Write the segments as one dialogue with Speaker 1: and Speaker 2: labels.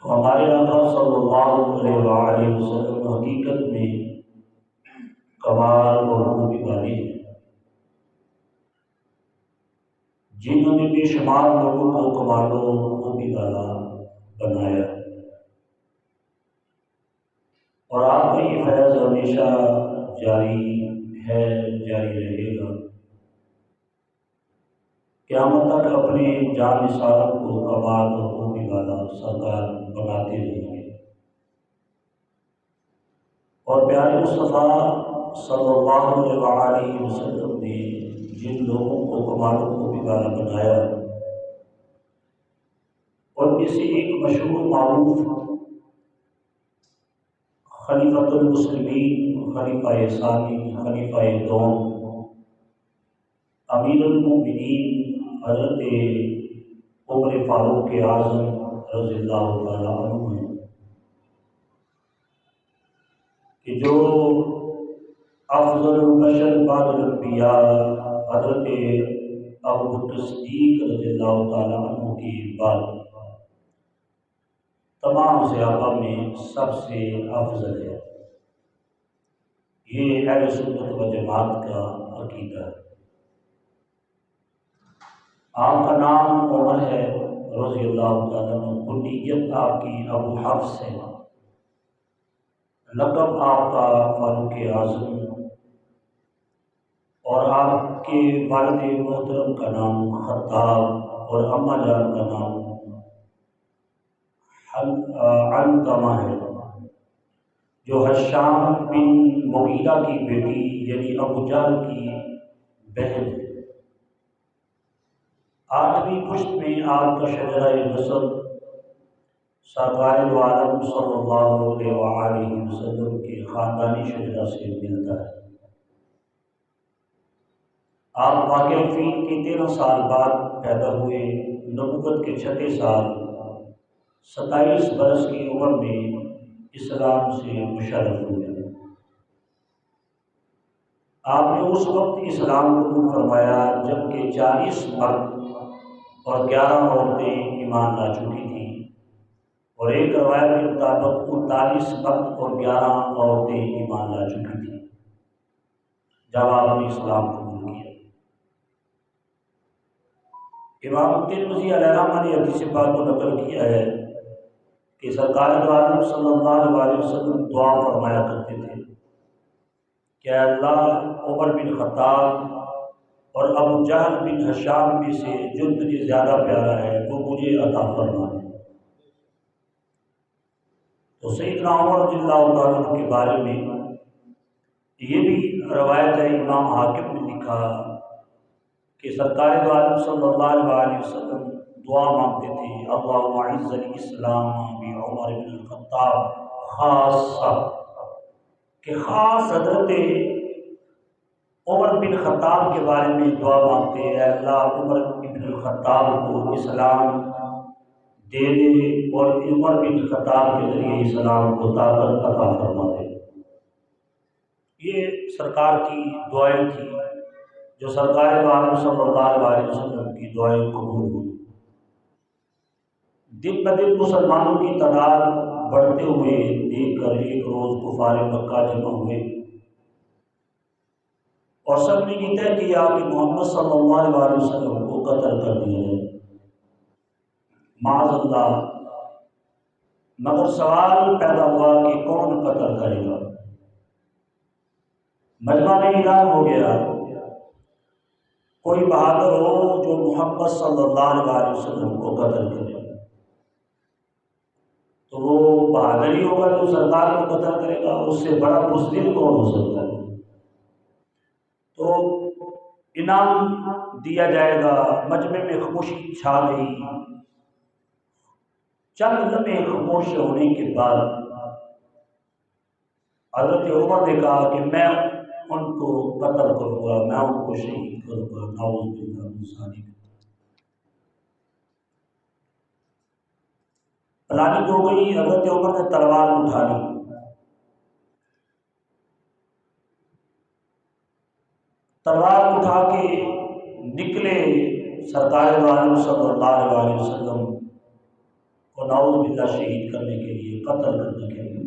Speaker 1: تو ہمارے آقا صلی اللہ علیہ وآلہ وسلم حقیقت میں کمال اور خوبی والے ہیں، جنہوں نے بے شمار لوگوں کو کمال و خوبی والا بنایا، اور آپ کا یہ فیض ہمیشہ جاری ہے، جاری رہے گا، قیامت تک اپنے جان نثار کو کمال و خوبی والا سرکار بناتے رہیں گے۔ اور پیارے مصطفیٰ صلی اللہ علیہ وآلہ وسلم نے جن لوگوں کو کمال و خوبی والا بنایا، اور میں سے ایک مشہور معروف خلیفۃ المسلمین، خلیفہ ثانی، خلیفہ دوم، امیر المؤمنین حضرت عمر فاروق اعظم رضی اللہ تعالیٰ عنہ ہیں، کہ جو افضل البشر بعد الانبیاء حضرت ابوبکر صدیق رضی اللہ تعالیٰ عنہ کے بعد تمام صحابہ میں سب سے افضل ہے۔ یہ اہل سنت و جماعت کا عقیدہ ہے۔ آپ کا نام عمر ہے رضی اللہ تعالیٰ عنہ، کنیت آپ کی ابو حفص ہے، لقب آپ کا فاروق اعظم، اور آپ کے والد محترم کا نام خطاب اور اماں جان کا نام علقمہ ہے، جو ہشام بن مغیرہ کی بیٹی یعنی ابو جہل کی بہن ہے۔ 8ویں پشت میں آپ کا شجرہ نسب سرکار دو عالم صلی اللہ علیہ وآلہ وسلم کے خاندانی شجرہ سے ملتا ہے۔ آپ واقع فیل کے 13 سال بعد پیدا ہوئے، نبوت کے 6 سال 27 برس کی عمر میں اسلام سے مشرف ہوئے۔ آپ نے اس وقت اسلام قبول فرمایا جبکہ 40 مرد اور 11 عورتیں ایمان لا چکی تھیں، اور ایک روایت کے مطابق 39 مرد اور 11 عورتیں ایمان لا چکی تھیں جب آپ نے اسلام قبول کیا۔ امام ترمذی علیہ رحمہ نے حدیث پاک کو نقل کیا ہے کہ سرکار دو عالم صلی اللہ علیہ وسلم دعا فرمایا کرتے تھے کہ اے اللہ، عمر بن خطاب اور ابو جہل بن ہشام میں سے جو تجھے زیادہ پیارا ہے وہ مجھے عطا فرما دے۔ تو سیدنا عمر رضی اللہ تعالیٰ عنہ کے بارے میں یہ بھی روایت ہے، امام حاکم نے لکھا کہ سرکار دو عالم صلی اللہ علیہ وسلم دعا مانگتے تھے، اللہم اعز الاسلام بعمر بن الخطاب خاصہ، کہ خاص حضرت عمر بن خطاب کے بارے میں دعا مانگتے ہیں، اے اللہ عمر بن الخطاب کو اسلام دے دے اور عمر بن خطاب کے ذریعے اسلام کو طاقت عطا فرما دے۔ یہ سرکار کی دعائیں تھیں جو سرکار دو عالم صلی اللہ علیہ وسلم کی دعائیں قبول ہوئی۔ دن بدن مسلمانوں کی تعداد بڑھتے ہوئے دیکھ کر ایک روز کفار مکہ جمع ہوئے اور سب نے یہ طے کیا کہ محمد صلی اللہ علیہ وسلم کو قتل کر دیا جائے، معاذ اللہ۔ مگر سوال پیدا ہوا کہ کون قتل کرے گا؟ مجمع میں اعلان ہو گیا، کوئی بہادر ہو جو محمد صلی اللہ علیہ وسلم کو قتل کرے، تو وہ بہادر ہی ہوگا جو سرکار کو قتل کرے گا، اس سے بڑا بزدل کون ہو سکتا ہے؟ تو انعام دیا جائے گا۔ مجمع میں خاموشی چھا گئی۔ چند لمحے خاموش ہونے کے بعد حضرت عمر نے کہا کہ میں ان کو قتل کروں گا، میں ان کو شہید کروں گا، نعوذ باللہ من ذالک۔ پلاننگ ہو گئی، حضرت عمر نے تلوار اٹھا لی، تلوار اٹھا کے نکلے۔ سرکار دو عالم صلی اللہ علیہ وسلم کو نعوذ باللہ شہید کرنے کے لیے، قتل کرنے کے لیے۔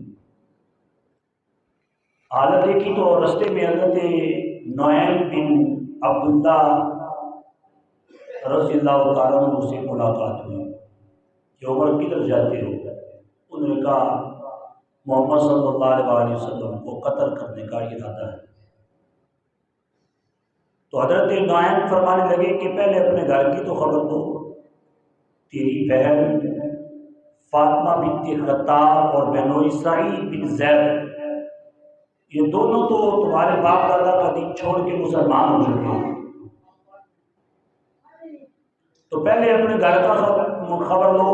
Speaker 1: حالت دیکھی تو رستے میں حضرت نعیم بن عبداللہ رضی اللہ تعالیٰ عنہ سے ملاقات ہوئی کہ عمر کدھر جاتے ہو؟ انہوں نے کہا محمد صلی اللہ علیہ وسلم کو قتل کرنے کا ارادہ ہے۔ تو حضرت نعیم فرمانے لگے کہ پہلے اپنے گھر کی تو خبر دو، تیری بہن فاطمہ بنت خطاب اور بنو اسرائیل بن زید یہ دونوں تو تمہارے باپ دادا کا دین چھوڑ کے مسلمان ہو چکے ہیں، تو پہلے اپنے گھر کا خبر لو۔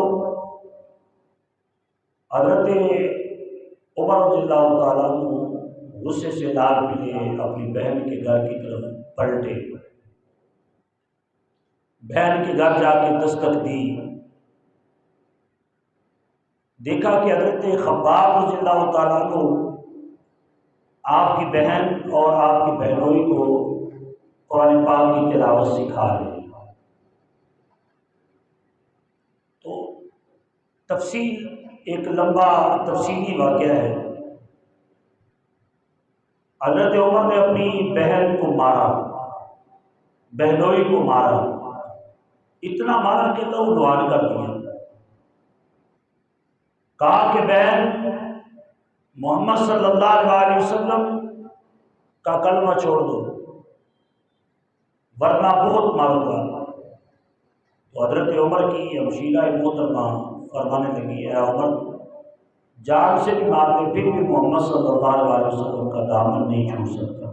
Speaker 1: حضرت عمر رضی اللہ تعالیٰ عنہ غصے سے لال پلے اپنی بہن کے گھر کی طرف پلٹے، بہن کے گھر جا کے دستک دی، دیکھا کہ حضرت خباب رضی اللہ تعالیٰ عنہ آپ کی بہن اور آپ کی بہنوئی کو قرآن پاک کی تلاوت سکھا رہے ہیں۔ تو تفصیل ایک لمبا تفصیلی واقعہ ہے۔ حضرت عمر نے اپنی بہن کو مارا، بہنوئی کو مارا، اتنا مارا کہ لہو لہان کر دیا۔ کہا کہ بہن محمد صلی اللہ علیہ وسلم کا کلمہ چھوڑ دو ورنہ بہت ماروں گا۔ تو حضرت عمر کی ہمشیرہ محترمہ فرمانے لگی اے عمر، جان سے بھی مارتے پھر بھی محمد صلی اللہ علیہ وسلم کا دامن نہیں چھوڑ سکتا،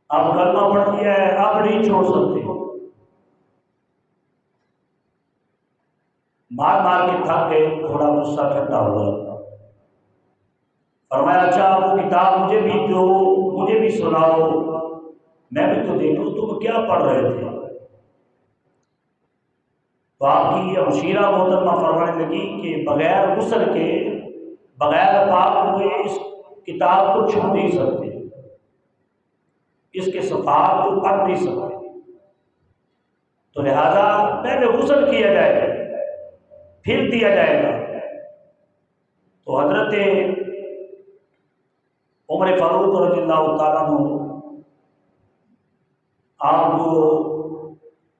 Speaker 1: اب کلمہ پڑھ لیا ہے اب نہیں چھوڑ سکتے۔ مار مار کے تھک گئے، تھوڑا غصہ ٹھنڈا ہوا، فرمایا اچھا وہ کتاب مجھے بھی دو، مجھے بھی سناؤ، میں بھی تو دیکھوں تم کیا پڑھ رہے تھے۔ تو آپ کی ہمشیرہ محترمہ فرمانے لگی کہ بغیر غسل کے، بغیر پاک ہوئے اس کتاب کو چھو نہیں سکتے، اس کے صفحات کو پڑھ نہیں سکتے، تو لہذا پہلے غسل کیا جائے گا پھر دیا جائے گا۔ تو حضرت عمر فاروق رضی اللہ تعالیٰ عنہ آپ کو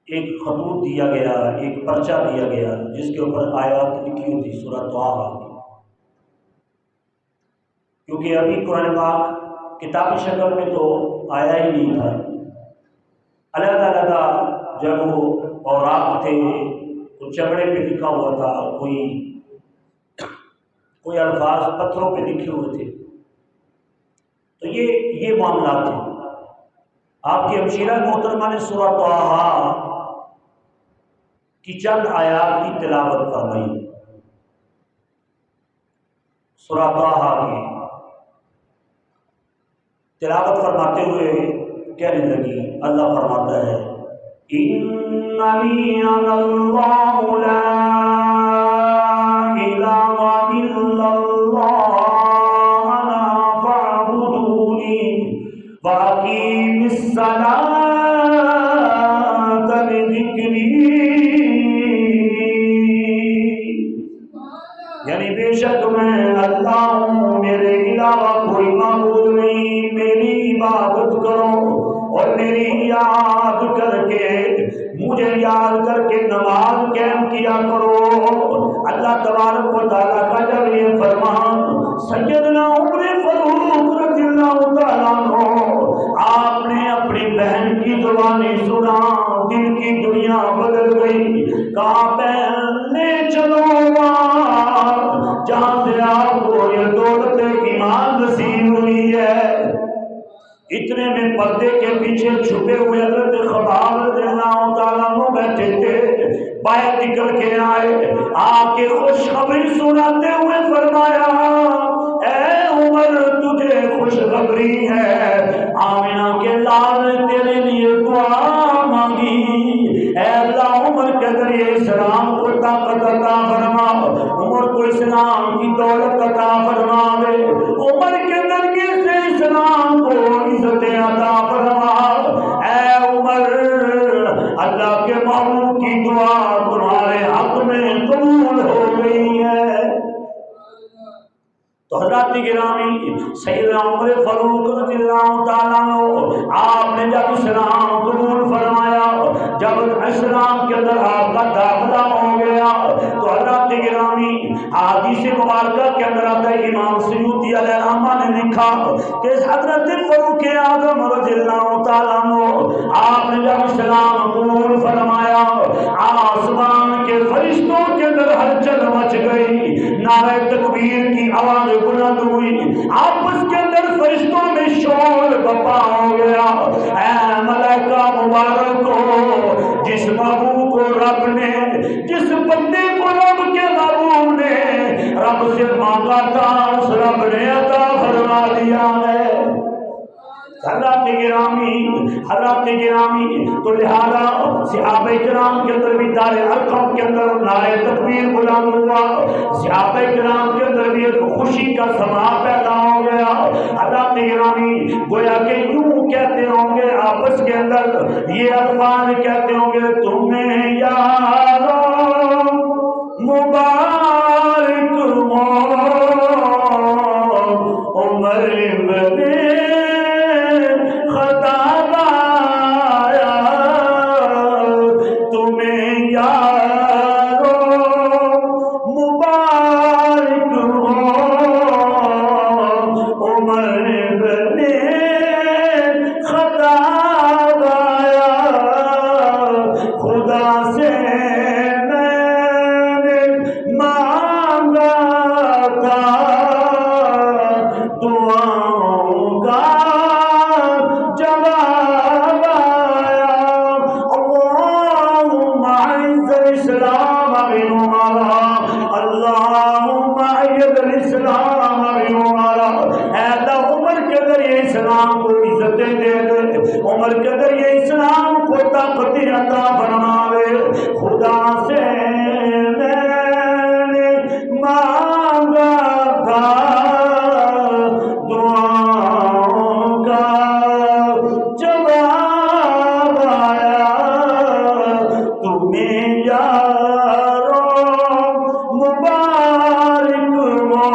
Speaker 1: ایک خطوط دیا گیا، ایک پرچہ دیا گیا جس کے اوپر آیات لکھی ہوئی تھی سورہ طٰہٰ کی، کیونکہ ابھی قرآن پاک کتابی شکل میں تو آیا ہی نہیں تھا، علیحدہ علیحدہ جب وہ اوراق تھے، تو چمڑے پہ لکھا ہوا تھا، کوئی الفاظ پتھروں پہ لکھے ہوئے تھے، تو یہ معاملات تھے۔ آپ کی ہمشیرہ محترمہ نے سورہ طٰہٰ کی چند آیات کی تلاوت فرمائی، سورہ طٰہٰ کی تلاوت فرماتے ہوئے کہنے لگی، اللہ فرماتا ہے اننی انا اللہ لا الہ الا اللہ انا فاعبدونی واقیم الصلاۃ لذکری، یعنی بے شک میں اللہ ہوں، میرے علاوہ کوئی معبود نہیں، میری عبادت کرو اور میری یاد کر کے، مجھے یاد کر کے نماز قائم کیا کرو۔ اللہ تبارک و تعالیٰ کا جب یہ فرمان سیدنا عمر فاروق رضی اللہ تعالیٰ عنہ آپ نے اپنی بہن کی زبانی سنا، دل کی دنیا بدل گئی، کہا بہن لے چلو جہاں سے آپ کو یہ دولت ایمان نصیب ہوئی ہے۔ اتنے میں پردے کے پیچھے چھپے ہوئے حضرت خباب رضی اللہ تعالیٰ عنہ بیٹھے تھے، باہر نکل کے آئے، آ کے خوشخبری سناتے ہوئے فرمایا اے عمر تجھے خوشخبری ہے، آمنہ کے لال نے تیرے لیے دعا مانگی، اے اللہ عمر کے ذریعے اسلام کو طاقت عطا فرما، عمر کو اسلام کی دولت عطا فرما دے، عمر کے ذریعے سے اسلام کو عزت عطا فرما۔ اے عمر اللہ کے محبوب کی دعا تمہارے حق میں تو حضرات گرامی سیدنا عمر فاروق رضی اللہ تعالیٰ عنہ آپ نے جب اسلام قبول فرمایا، جب اسلام کے اندر آپ کا داخلہ ہو گیا تو حضرات گرامی حدیث مبارکہ کے اندر آتا ہے، امام سیوطی علیہ الرحمہ نے لکھا کہ حضرت فاروق اعظم رضی اللہ تعالیٰ عنہ آپ نے جب اسلام قبول فرمایا، آسمان کے فرشتوں کے اندر ہلچل مچ گئی، نعرہ تکبیر کی آواز بلند ہوئی، آپس کے اندر فرشتوں میں شور بپا ہو گیا۔ اے ملائکہ مبارک ہو، جس محبوب کو رب نے، جس بندے کو رب کے محبوب نے رب سے مانگا تھا، اس رب نے عطا فرما دیا ہے۔ حضرات گرامی تو لہذا صحابہ کرام کے اندر بھی دار ارقم کے اندر نعرہ تکبیر بلند ہوا، صحابہ کرام کے اندر بھی ایک خوشی کا سما پیدا ہو گیا۔ حضرات گرامی گویا کہ یوں کہتے ہوں گے آپس کے اندر، یہ الفاظ کہتے ہوں گے، تمہیں یارو مبارک ہو عمر بن خطاب آیا، تمہیں یارو مبارک ہو عمر بن خطاب آیا، خدا سے میں نے مانگا تھا دعاؤں کا جواب آیا، اللہم اعز الاسلام بعمرہ، اللہم اعز الاسلام بعمرہ، اے اللہ عمر کے ذریعے اسلام کو عزتیں دے دے، عمر کے ذریعے اسلام کو طاقت عطا فرماوے، خدا سے میں نے مانگا تھا دعاؤں کا جواب آیا، تمہیں یارو مبارک ہو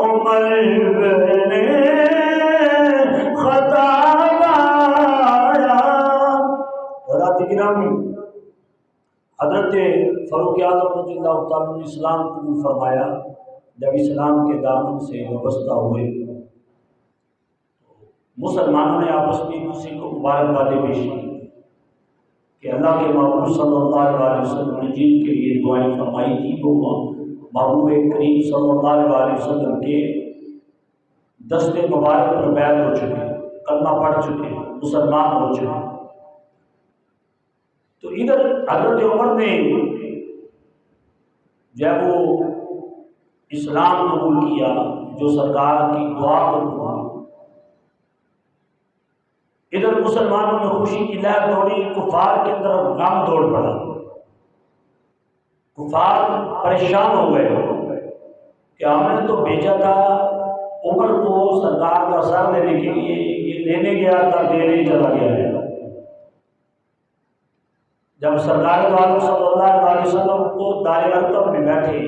Speaker 1: عمر بن خطاب آیا۔ حضرات گرامی حضرت فاروق اعظم رضی اللہ تعالیٰ عنہ نے اسلام قبول فرمایا، جب اسلام کے دامن سے وابستہ ہوئے مسلمانوں نے آپس میں ایک دوسرے کو مبارکبادیں پیش کی کہ اللہ کے محبوب صلی اللہ علیہ وسلم نے جن کے لیے دعائیں فرمائی تھی وہ محبوب کریم صلی اللہ علیہ وسلم کے دست مبارک پر بیعت ہو چکے، کلمہ پڑھ چکے، مسلمان ہو چکے۔ تو ادھر حضرت عمر نے جب وہ اسلام قبول کیا، جو سرکار کی دعا قبول ہوئی، ادھر مسلمانوں میں خوشی کی لہر دوڑی، کفار کے اندر غم دوڑ پڑا، کفار پریشان ہو گئے کہ ہم نے تو بھیجا تھا عمر کو سرکار کا سر لینے کے لیے، یہ لینے گیا تھا دینے چلا گیا ہے۔ جب سرکار دو عالم صلی اللہ علیہ وسلم کو دار ارقم میں بیٹھے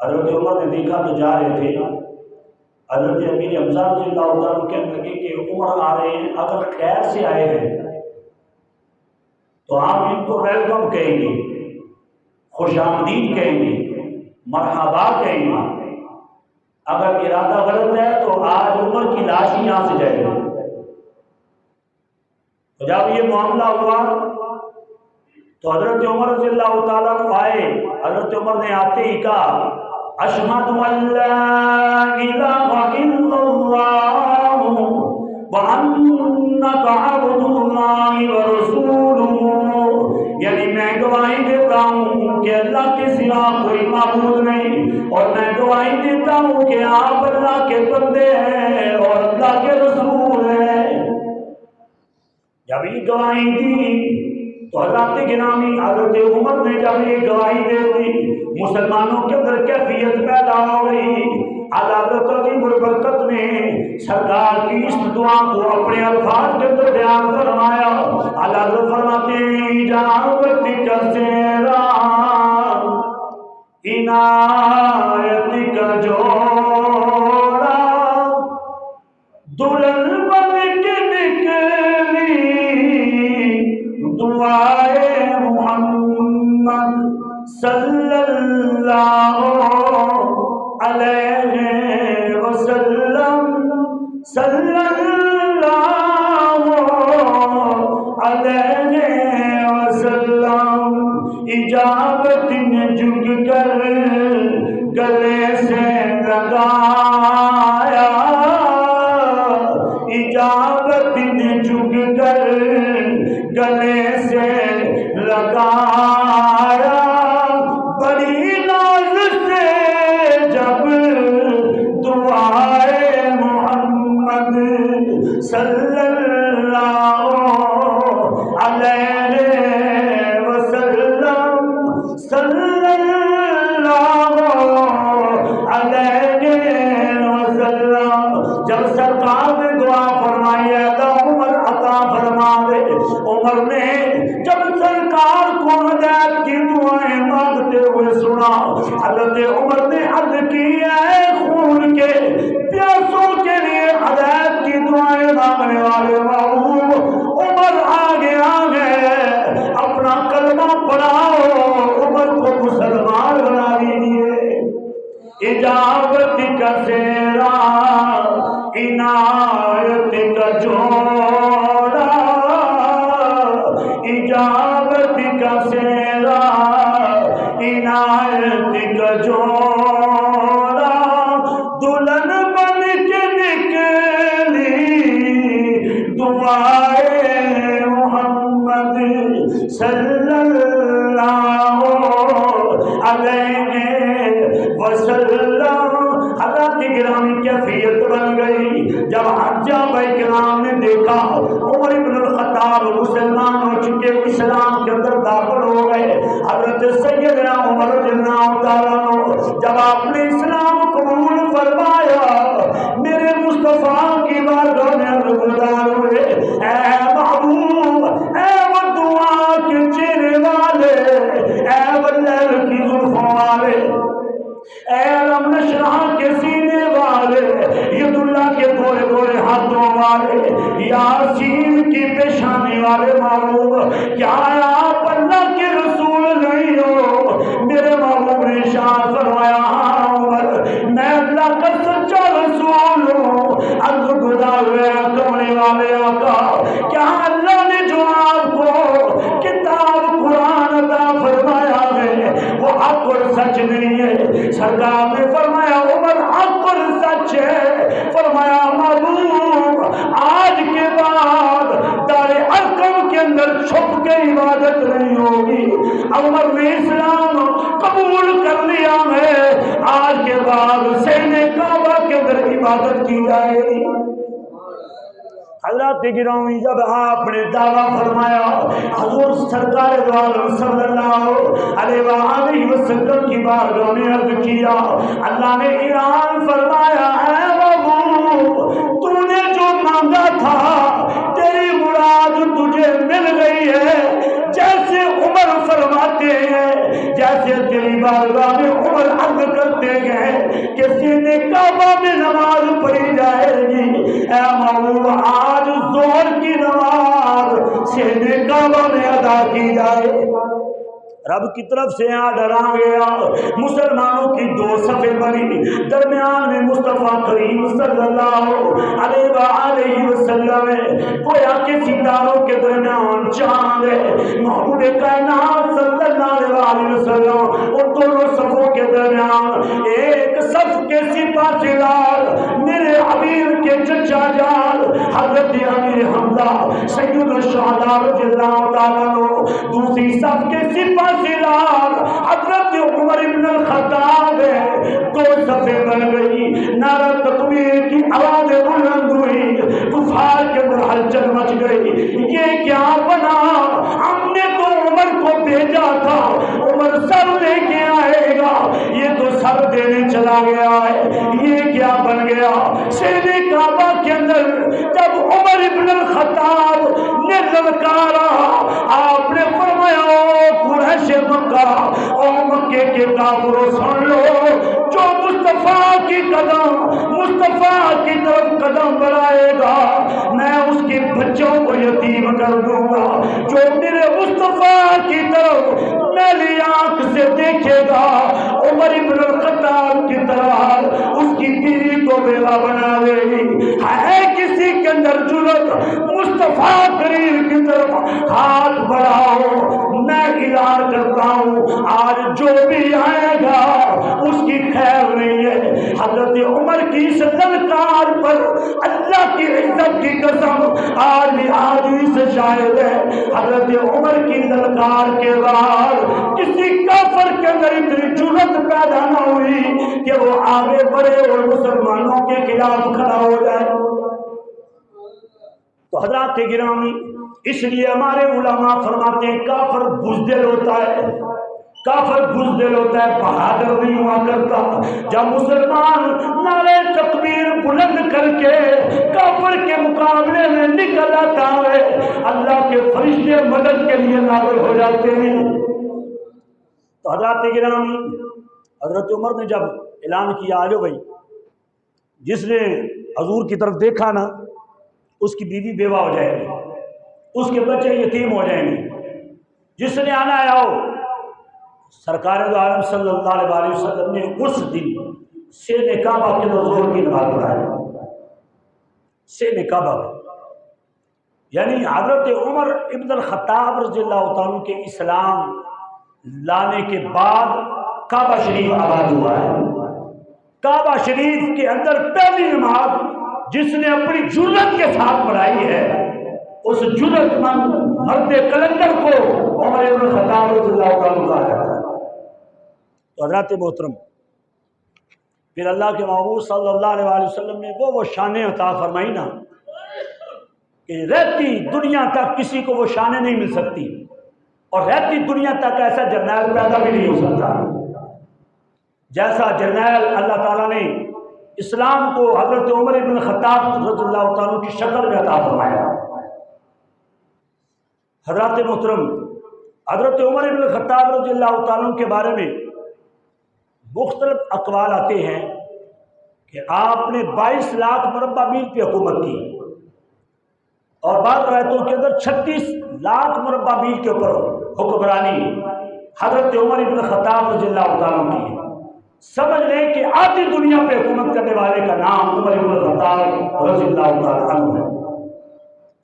Speaker 1: حضرت عمر نے دیکھا تو جا رہے تھے، حضرت امیر حمزہ رضی اللہ عنہ کہنے لگے کہ عمر آ رہے ہیں، اگر خیر سے آئے ہیں تو آپ ان کو ویلکم کہیں گے، خوش آمدید کہیں گے، مرحبا کہیں گے، اگر ارادہ غلط ہے تو آج عمر کی لاش ہی یہاں سے جائے گا۔ تو جب یہ معاملہ ہوا تو حضرت عمر رضی اللہ تعالیٰ عنہ آئے، حضرت عمر نے آتے ہی کہا اشہد ان لا الہ الا اللہ وانک عبد اللہ ورسولہ، یعنی میں گواہی دیتا ہوں کہ اللہ کے سوا کوئی معبود نہیں، اور میں گواہی دیتا ہوں کہ آپ اللہ کے بندے ہیں اور اللہ کے رسول ہیں۔ جب یہ گواہی دی تو حضرات گرامی حضرت عمر نے جب یہ گواہی دے دی، مسلمانوں کے اندر کیفیت پیدا ہو گئی۔ حضرت عظیم البرکت نے سرکار کی اس دعا کو اپنے الفاظ کے اندر بیان فرمایا۔ حضرت فرماتے ہیں اجابت کا سیرا عنایت کا جو اللہ علیہ وسلم صلی اللہ علیہ وسلم اجابت نے جھک کر گلے سے لگایا، اجابت نے جھک کر گلے سے لگایا، بڑی ناز سے جب دعائے محمد صلی اللہ علیہ وسلم صلی اللہ علیہ وسلم جب سرکار نے دعا فرمائی ہے تو عمر عطا فرما دے، عمر نے جب سرکار کو ہدایت کی دعائیں مانگتے ہوئے سنا، حضرت عمر نے عرض کی ہے خون کے پیاسوں کے لیے ہدایت کی دعائیں مانگنے والے محبوب عمر آگے اپنا کلمہ پڑھاؤ، عمر کو مسلمان بنا دیجیے۔ اجابت کا سیرا عنایت کا جوڑا، اجابت کا سیرا عنایت کا جوڑا، دلہن بن کے نکلی دعائے محمد صلی اللہ علیہ وسلم۔ حضرت گرامی کیفیت بن گئی جب حجابہ کرام نے دیکھا عمر بن الخطاب مسلمان ہو چکے، اسلام کے اندر داخل ہو گئے، حضرت سیدنا عمر رضی اللہ تعالیٰ عنہ جب آپ نے اسلام قبول فرمایا، میرے مصطفیٰ کی بارگاہ میں عرض گزار ہوئے، اے محبوب، اے وہ دعا کے چہرے والے، اے وہ لیل کی زلفوں والے، اے علم نشرح کے سینے والے، ید اللہ کے گورے گورے ہاتھوں والے، یاسین کی پیشانی والے محبوب، کیا آپ اللہ کے رسول نہیں ہو؟ میرے محبوب نے ارشاد فرمایا، ہاں عمر، میں اللہ کا سچا رسول ہوں۔ عرض گزار ہوئے کمرے والے آقا، کیا اللہ نے جو آپ کو کتاب قرآن عطا فرمایا ہے وہ حق اور سچ نہیں ہے؟ سرکار نے فرمایا عمر حق اور سچ ہے۔ فرمایا محبوب آج کے بعد دار ارقم کے اندر چھپ کے عبادت نہیں ہوگی، عمر نے اسلام قبول کر لیا ہے، آج کے بعد سینے کعبہ کے اندر عبادت کی جائے گی۔ حضرت گرامی جب آپ نے دعویٰ فرمایا، حضور سرکار دو عالم صلی اللہ علیہ وسلم کی بارگاہ میں عرض کیا، اللہ نے اعلان فرمایا، اے محبوب تو نے جو مانگا تھا تیری مراد تجھے مل گئی ہے۔ جیسے عمر فرماتے ہیں، جیسے تیری بارگاہ میں عمر عرض کرتے ہیں کہ سینے کعبہ میں نماز پڑھی جائے گی، اے محبوب آج ظہر کی نماز سینے کعبہ میں ادا کی جائے۔ رب کی طرف سے آرڈر آ گیا، مسلمانوں کی دو صفیں بنی، درمیان میں مصطفیٰ کریم صلی اللہ علیہ وسلم، گویا کہ ستاروں کے درمیان چاند ہے، محبوب کائنات صلی اللہ علیہ وسلم، اور دونوں صفوں کے درمیان ایک صف کے سپاسیدار میرے حبیب کے چچا جان حضرت امیر حمزہ سید الشہداء رضی اللہ تعالیٰ عنہ، دوسری صف کے سپاسیدار حضرت عمر بن الخطاب ہے، دو صفیں بن گئی، نعرہ تکبیر کی آوازیں بلند ہوئی، کفار کے اندر ہلچل مچ گئی، یہ کیا بنا؟ ہم نے تو عمر کو بھیجا تھا عمر سر لے کے آئے گا، یہ تو سر دینے چلا گیا ہے، یہ کیا بن گیا؟ سینے کعبہ کے اندر جب عمر بن الخطاب نے للکارا، آپ نے فرمایا او قریش مکہ، او مکے کے کافروں سن لو، جو مصطفیٰ کی قدم مصطفیٰ کی طرف قدم بڑھائے گا میں اس کے بچوں کو یتیم کر دوں گا، جو میرے مصطفیٰ کی طرف میری آنکھ سے دیکھے گا عمر کی بیوی کو بیوہ بنا دے گی۔ ہے کسی کے اندر جرأت مصطفیٰ کریم کی طرف ہاتھ بڑھاؤ، میں اعلان کرتا ہوں آج جو بھی آئے گا اس کی خیر نہیں ہے۔ حضرت عمر کی اس للکار پر اللہ کی عزت کی قسم آج بھی آدمی سے شاہد ہے، حضرت عمر کی للکار کے بعد کسی کافر کے اندر اتنی جرأت پیدا نہ ہوئی کہ وہ آگے بڑھے اور مسلمانوں کے خلاف کھڑا ہو جائے۔ تو حضرات گرامی، اس لیے ہمارے علماء فرماتے ہیں کافر بزدل ہوتا ہے، کافر بزدل ہوتا ہے، بہادر نہیں ہوا کرتا۔ جب مسلمان نعرے تکبیر بلند کر کے کافر کے مقابلے میں نکل آتا ہے، اللہ کے فرشتے مدد کے لیے نازل ہو جاتے ہیں۔ تو حضرات گرامی، حضرت عمر نے جب اعلان کیا آجو بھائی، جس نے حضور کی طرف دیکھا نا اس کی بیوی بیوہ ہو جائے گی، اس کے بچے یتیم ہو جائیں گے، جس نے آنا ہے آؤ۔ سرکار دو عالم صلی اللہ علیہ وسلم نے اس دن شین کعبہ کے زور کی نماز پڑھائی، شین کعبہ، یعنی حضرت عمر ابن الخطاب رضی اللہ تعالیٰ کے اسلام لانے کے بعد کعبہ شریف آباد ہوا ہے۔ کعبہ شریف کے اندر پہلی نماز جس نے اپنی جرأت کے ساتھ پڑھائی ہے، اس جرأت مند مرد کلندر کو عمر ابن الخطاب رضی اللہ تعالیٰ کہا جاتا ہے۔ تو حضرات محترم، پھر اللہ کے محبوب صلی اللہ علیہ وسلم نے وہ شانیں عطا فرمائی نا کہ رہتی دنیا تک کسی کو وہ شانیں نہیں مل سکتی، اور رہتی دنیا تک ایسا جرنیل پیدا بھی نہیں ہو سکتا جیسا جرنیل اللہ تعالیٰ نے اسلام کو حضرت عمر ابن خطاب رضی اللہ تعالیٰ کی شکل میں عطا فرمایا۔ حضرات محترم، حضرت عمر ابن خطاب رضی اللہ تعالیٰ کے بارے میں مختلف اقوال آتے ہیں کہ آپ نے 22 لاکھ مربع میل پہ حکومت کی، اور بعض روایتوں کے اندر 36 لاکھ مربع میل کے اوپر حکمرانی حضرت عمر ابن خطاب رضی اللہ تعالیٰ کی ہے۔ سمجھ لیں کہ آدھی دنیا پہ حکومت کرنے والے کا نام عمر ابن خطاب رضی اللہ تعالیٰ عنہ ہے۔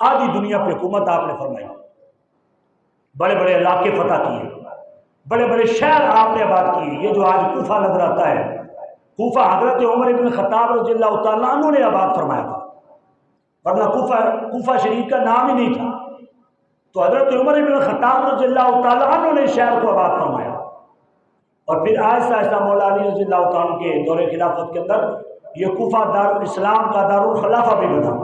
Speaker 1: آدھی دنیا پہ حکومت آپ نے فرمائی، بڑے بڑے علاقے فتح کیے، بڑے بڑے شہر آپ نے آباد کیے۔ یہ جو آج کوفہ نظر آتا ہے، کوفہ حضرت عمر ابن خطاب رضی اللہ تعالیٰ عنہ نے آباد فرمایا تھا، ورنہ کوفہ شریف کا نام ہی نہیں تھا۔ تو حضرت عمر ابن خطاب رضی اللہ تعالیٰ عنہ نے شہر کو آباد فرمایا، اور پھر آہستہ آہستہ مولا علی رضی اللہ تعالیٰ کے دور خلافت کے اندر یہ کوفہ دارالاسلام کا دارالخلافہ بھی بنا،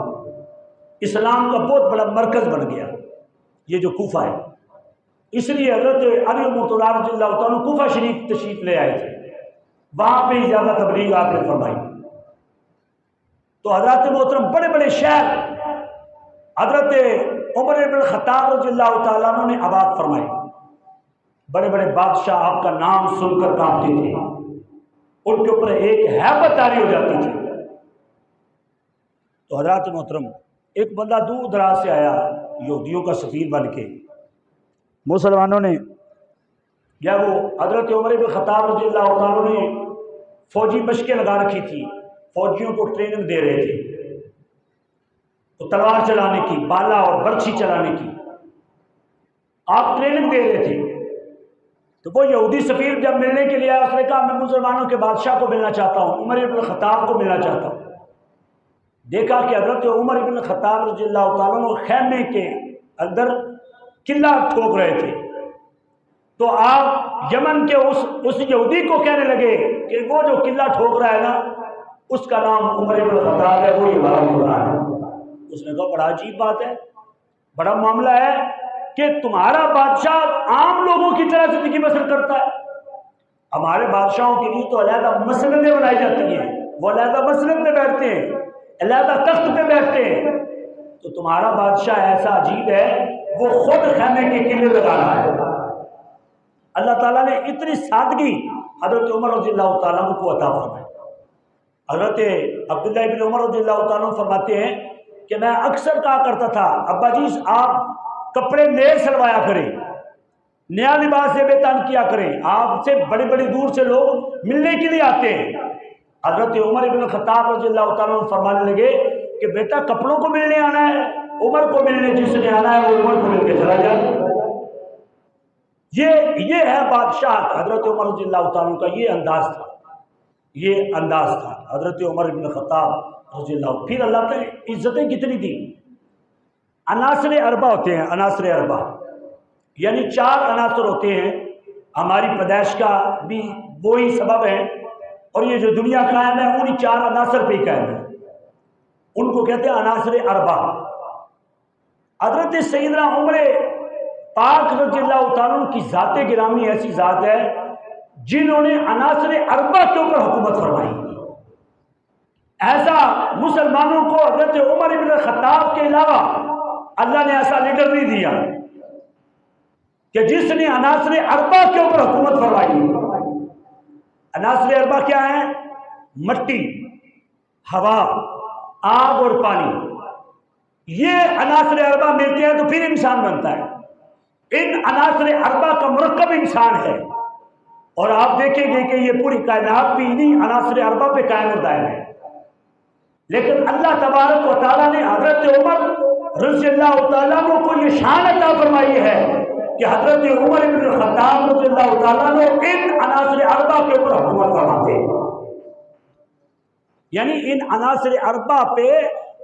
Speaker 1: اسلام کا بہت بڑا مرکز بن گیا یہ جو کوفہ ہے۔ اس لیے حضرت علی مرتضیٰ رضی اللہ تعالیٰ کوفہ شریف تشریف لے آئے تھے، وہاں پہ زیادہ تبلیغ آپ نے فرمائی۔ تو حضرات محترم، بڑے بڑے شہر حضرت عمر ابن خطاب رضی اللہ تعالیٰ عنہ نے آباد فرمائے، بڑے بڑے بادشاہ آپ کا نام سن کر کانپتے تھے، ان کے اوپر ایک ہیبت طاری ہو جاتی تھی۔ تو حضرات محترم، ایک بندہ دور دراز سے آیا یہودیوں کا سفیر بن کے، مسلمانوں نے یا وہ حضرت عمر بن خطاب رضی اللہ تعالیٰ نے فوجی مشقیں لگا رکھی تھی، فوجیوں کو ٹریننگ دے رہے تھے، تو تلوار چلانے کی، بالا اور برچھی چلانے کی آپ ٹریننگ دے رہے تھے۔ تو وہ یہودی سفیر جب ملنے کے لیے آیا، اس نے کہا میں مسلمانوں کے بادشاہ کو ملنا چاہتا ہوں، عمر بن خطاب کو ملنا چاہتا ہوں۔ دیکھا کہ حضرت عمر بن خطاب رضی اللہ تعالیٰ خیمے کے اندر قلعہ ٹھوک رہے تھے، تو آپ یمن کے اس یہودی کو کہنے لگے کہ وہ جو قلعہ ٹھوک رہا ہے نا، اس کا نام عمر بن خطاب ہے، وہی ہمارا قرآن ہے۔ اس نے کہا بڑا عجیب بات ہے، بڑا معاملہ ہے کہ تمہارا بادشاہ عام لوگوں کی طرح زندگی بسر کرتا ہے، ہمارے بادشاہوں کے لیے تو علیحدہ مسندیں بنائی جاتی ہیں، وہ علیحدہ مسند پہ بیٹھتے ہیں، علیحدہ تخت پہ بیٹھتے ہیں، تو تمہارا بادشاہ ایسا عجیب ہے وہ خود خیمے کے قلعے لگا رہا ہے۔ اللہ تعالیٰ نے اتنی سادگی حضرت عمر رضی اللہ تعالیٰ کو عطا فرمائی۔ حضرت عبداللہ ابن عمر رضی اللہ تعالیٰ فرماتے ہیں کہ میں اکثر کہا کرتا تھا ابا جی آپ کپڑے نئے سلوایا کریں، نیا لباس سے بے تان کیا کریں، آپ سے بڑی بڑی دور سے لوگ ملنے کے لیے آتے ہیں، حضرت عمر ابن خطاب رضی اللہ تعالیٰ عنہ فرمانے لگے کہ بیٹا کپڑوں کو ملنے آنا ہے، عمر کو ملنے جس نے آنا ہے وہ عمر کو مل کے چلا جائے۔ یہ ہے بادشاہ حضرت عمر رضی اللہ تعالیٰ عنہ کا یہ انداز تھا حضرت عمر ابن خطاب رضی اللہ۔ پھر اللہ نے عزتیں کتنی دی۔ عناصر اربع ہوتے ہیں، عناصر اربع یعنی 4 عناصر ہوتے ہیں۔ ہماری پیدائش کا بھی وہی سبب ہے، اور یہ جو دنیا قائم ہے انہی 4 عناصر پہ ہی قائم ہے، ان کو کہتے ہیں عناصر اربع۔ حضرت سیدنا عمر پاک رضی اللہ تعالیٰ عنہ کی ذات گرامی ایسی ذات ہے جنہوں نے عناصر اربع کے اوپر حکومت فرمائی۔ ایسا مسلمانوں کو حضرت عمر ابن خطاب کے علاوہ اللہ نے ایسا لیڈر نہیں دیا کہ جس نے عناصر اربع کے اوپر حکومت فرمائی۔ عناصر اربع کیا ہیں؟ مٹی، ہوا، آگ اور پانی۔ یہ عناصر اربع ملتے ہیں تو پھر انسان بنتا ہے۔ ان عناصر اربع کا مرکب انسان ہے، اور آپ دیکھیں گے کہ یہ پوری کائنات بھی انہیں عناصر اربع پہ قائم و دائم ہے۔ لیکن اللہ تبارک و تعالیٰ نے حضرت عمر رضی اللہ تعالیٰ کو یہ شان عطا فرمائی ہے کہ حضرت عمر بن خطاب رضی اللہ تعالیٰ نے ان عناصر اربع کے اوپر حکومت فرماتے ہیں۔ یعنی ان عناصر اربع پہ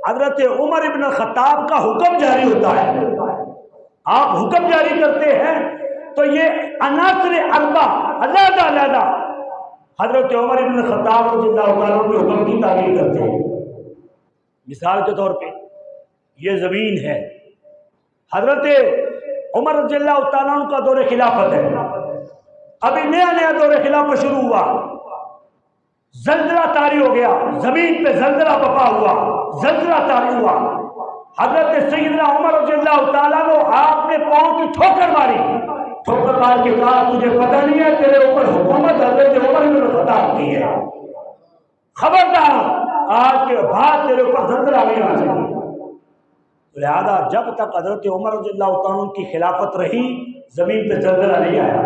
Speaker 1: حضرت عمر بن خطاب کا حکم جاری ہوتا ہے۔ آپ حکم جاری کرتے ہیں تو یہ عناصر اربع علیحدہ علیحدہ حضرت عمر بن خطاب رضی اللہ تعالیٰ کے حکم کی تعمیل کرتے ہیں۔ مثال کے طور پہ یہ زمین ہے، حضرت عمر رضی اللہ تعالیٰ عنہ کا دور خلافت ہے، ابھی نیا دور خلافت شروع ہوا، زلزلہ طاری ہو گیا، زمین پہ زلزلہ بپا ہوا، زلزلہ طاری ہوا۔ حضرت سیدنا عمر رضی اللہ تعالیٰ عنہ آپ نے پاؤں کی ٹھوکر ماری، ٹھوکر مار کے کہا تجھے پتہ نہیں ہے تیرے اوپر حکومت حضرت عمر بن خطاب کی ہے، خبردار آج کے بعد تیرے اوپر زلزلہ نہیں آ سکے۔ لہذا جب تک حضرت عمر رضی اللہ تعالیٰ کی خلافت رہی زمین پہ زلزلہ نہیں آیا۔